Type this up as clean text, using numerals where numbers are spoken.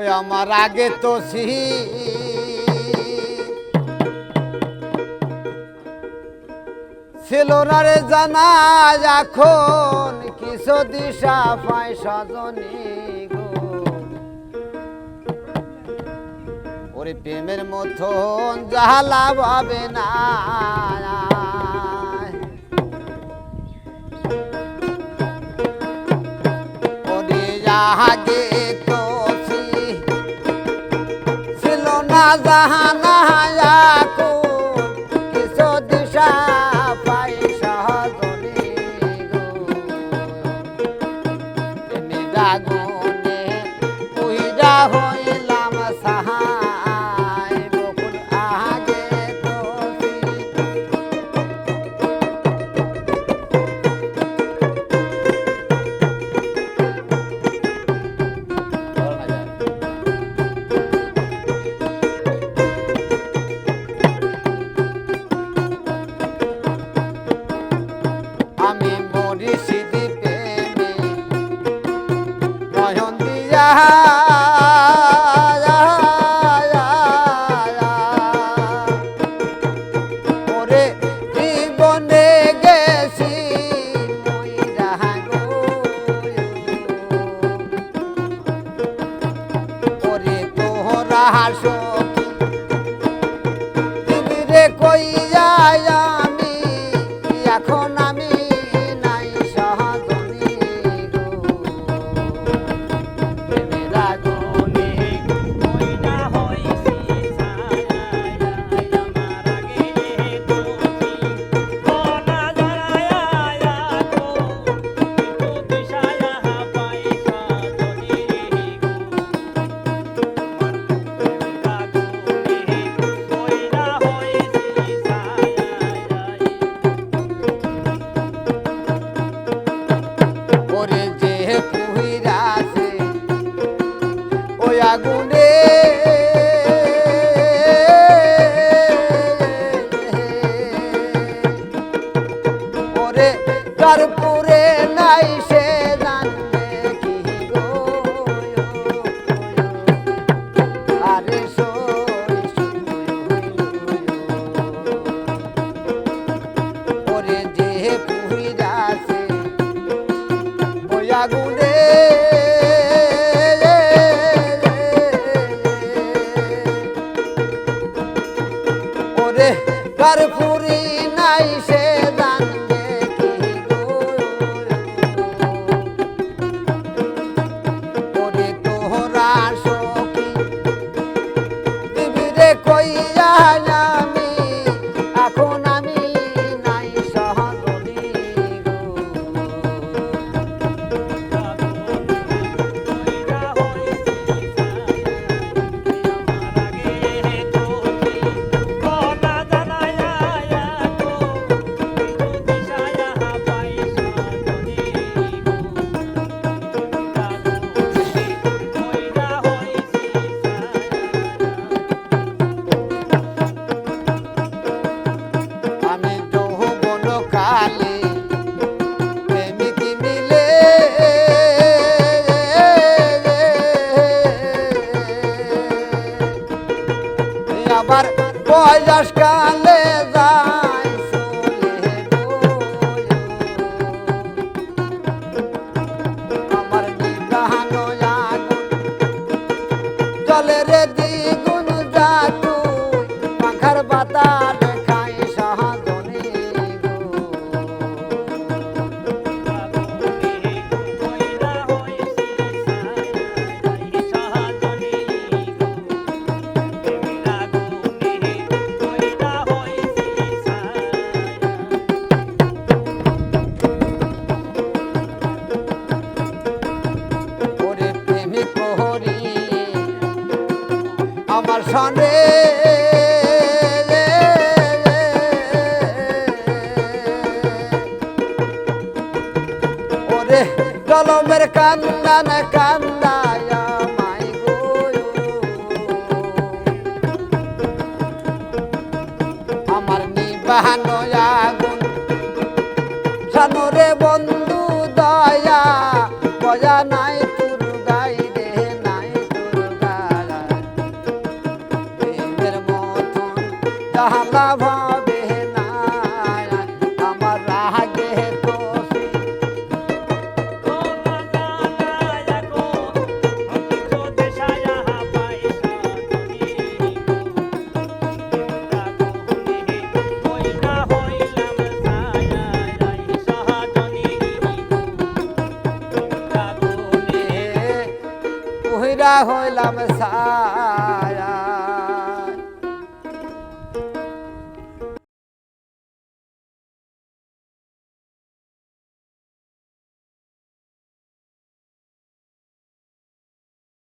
ওই আমার আগে তো ছিল না রে জানা, এখন কিছু দিশা পায় সজনী গো। ওরে প্রেমের মতন জ্বালা ভাবে না, ওরে আগে তো ছিল না জাহানা, কিছু দিশা পাই সজনী গো। আগুনে পুইরা হইলাম সাহায়, বকুল আগে তো আমি মরিছি দ্বীপে নয়ন দিয়া, ওরে জীবনে গেছি মইরা গো। ওরে তোহরা সখী দিবি রে কইয়া, আমি এখন আমি নাই সজনী গো। প্রেমের আগুনে মইরা হইছি ছায়া, আমার আগে তোছি কোনা জানায়া গো, কিন্তু দিশায়া পাই সজনী গো। প্রেমের আগুনে মইরা হইছি ছায়া, ওরে যে পুহিরাছে ওই আগুনে, ওরে কারপুরে নাই সে জানবে কি গো। আরে ওরে যে পুহিরাছে ওই আগুনে, ওরে কারপুরি নাই সে জানবে কি গো। ওরে তোহরা সখী দিবি রে কইয়া, আমি এখন আমি নাই সজনী গো। মইরা হইছি ছায়া, আমার আগে তোছি কোনা জানায়া গো, কিন্তু দিশায়া পাই সজনী গো। মইরা হইছি আমি যৌবন কালে প্রেমিক মিলে, আবার বয়স কালে যাই চলে গো। আমার নিদান আগুন জলে রে দ্বিগুণ জাদু, পাখার বাতাস খাই সজনী গো। মইরা হইছি ছায়া, সজনী গো। প্রেমের আগুনে মইরা হইছি ছায়া, ওরে প্রেমিক প্রহরী আমার সনে, ওরে কলমের কান্দান কান্দায় মাই গো। আমার নিবানো আগুন সানরে বন্ধু দয়া, বয়া নাই তোর গাই রে, নাই তোর গাই। আল্লাহ ভাবে না আমার রাগে তো পুহিরা হইলাম সা